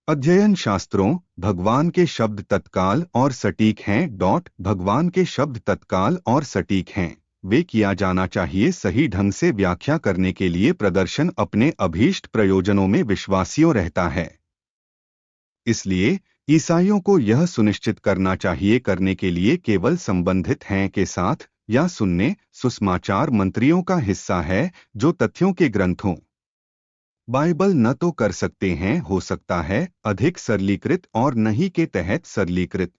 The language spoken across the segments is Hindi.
अध्ययन शास्त्रों, भगवान के शब्द तत्काल और सटीक हैं। भगवान के शब्द तत्काल और सटीक हैं। वे किया जाना चाहिए सही ढंग से व्याख्या करने के लिए प्रदर्शन अपने अभीष्ट प्रयोजनों में विश्वासियों रहता है। इसलिए ईसाइयों को यह सुनिश्चित करना चाहिए करने के लिए केवल संबंधित हैं के साथ या सुनने सुसमाचार मंत्रियों का हिस्सा है जो तथ्यों के ग्रंथों बाइबल न तो कर सकते हैं, हो सकता है अधिक सरलीकृत और नहीं के तहत सरलीकृत।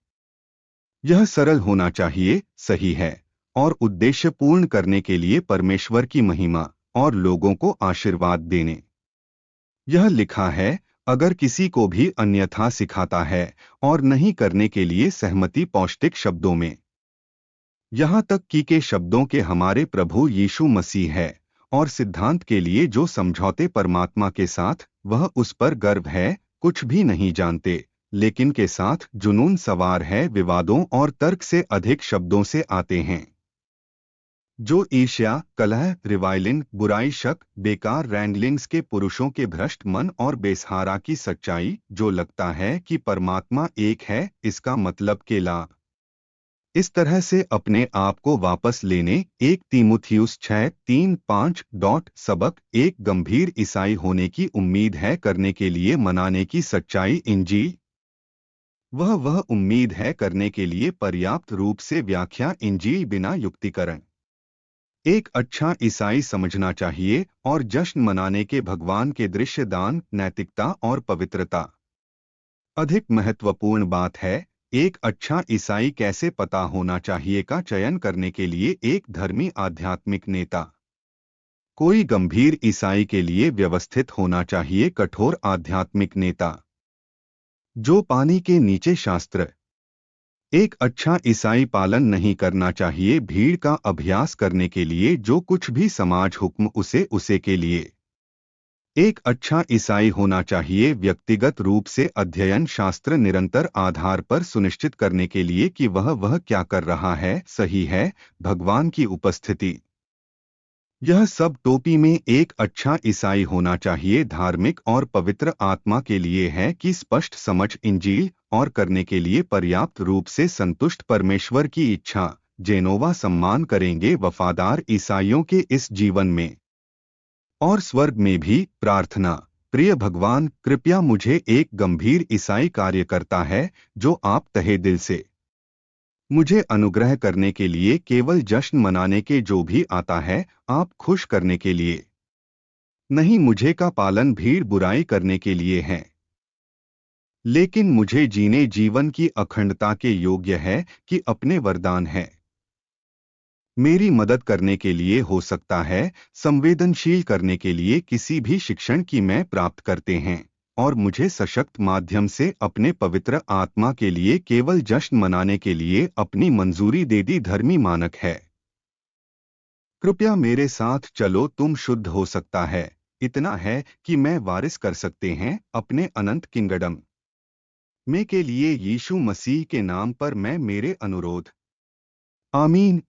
यह सरल होना चाहिए, सही है और उद्देश्य पूर्ण करने के लिए परमेश्वर की महिमा और लोगों को आशीर्वाद देने। यह लिखा है, अगर किसी को भी अन्यथा सिखाता है और नहीं करने के लिए सहमति पौष्टिक शब्दों में, यहाँ तक कि के शब्दों के हमारे प्रभु यीशु मसीह है और सिद्धांत के लिए जो समझौते परमात्मा के साथ वह उस पर गर्व है, कुछ भी नहीं जानते लेकिन के साथ जुनून सवार है, विवादों और तर्क से अधिक शब्दों से आते हैं जो ईर्ष्या, कलह, रिवाइलिंग, बुराई, शक, बेकार रैंगलिंग्स के पुरुषों के भ्रष्ट मन और बेसहारा की सच्चाई, जो लगता है कि परमात्मा एक है, इसका मतलब के लाभ इस तरह से अपने आप को वापस लेने। 1 तीमुथियुस 6:3-5 सबक एक गंभीर ईसाई होने की उम्मीद है करने के लिए मनाने की सच्चाई इंजील वह उम्मीद है करने के लिए पर्याप्त रूप से व्याख्या इंजील बिना युक्तिकरण। एक अच्छा ईसाई समझना चाहिए और जश्न मनाने के भगवान के दृश्य दान, नैतिकता और पवित्रता। अधिक महत्वपूर्ण बात है, एक अच्छा ईसाई कैसे पता होना चाहिए का चयन करने के लिए एक धर्मी आध्यात्मिक नेता। कोई गंभीर ईसाई के लिए व्यवस्थित होना चाहिए कठोर आध्यात्मिक नेता जो पानी के नीचे शास्त्र। एक अच्छा ईसाई पालन नहीं करना चाहिए भीड़ का अभ्यास करने के लिए जो कुछ भी समाज हुक्म उसे के लिए। एक अच्छा ईसाई होना चाहिए व्यक्तिगत रूप से अध्ययन शास्त्र निरंतर आधार पर सुनिश्चित करने के लिए कि वह क्या कर रहा है सही है, भगवान की उपस्थिति। यह सब टोपी में एक अच्छा ईसाई होना चाहिए धार्मिक और पवित्र आत्मा के लिए है कि स्पष्ट समझ इंजील और करने के लिए पर्याप्त रूप से संतुष्ट परमेश्वर की इच्छा जेनोवा सम्मान करेंगे वफादार ईसाइयों के इस जीवन में और स्वर्ग में भी। प्रार्थना। प्रिय भगवान, कृपया मुझे एक गंभीर ईसाई कार्यकर्ता है जो आप तहे दिल से मुझे अनुग्रह करने के लिए केवल जश्न मनाने के जो भी आता है आप खुश करने के लिए नहीं, मुझे का पालन भीड़ बुराई करने के लिए है लेकिन मुझे जीने जीवन की अखंडता के योग्य है कि अपने वरदान है मेरी मदद करने के लिए हो सकता है संवेदनशील करने के लिए किसी भी शिक्षण की मैं प्राप्त करते हैं और मुझे सशक्त माध्यम से अपने पवित्र आत्मा के लिए केवल जश्न मनाने के लिए अपनी मंजूरी दे दी धर्मी मानक है। कृपया मेरे साथ चलो, तुम शुद्ध हो सकता है इतना है कि मैं वारिस कर सकते हैं अपने अनंत किंगडम में के लिए यीशु मसीह के नाम पर मैं मेरे अनुरोध। आमीन।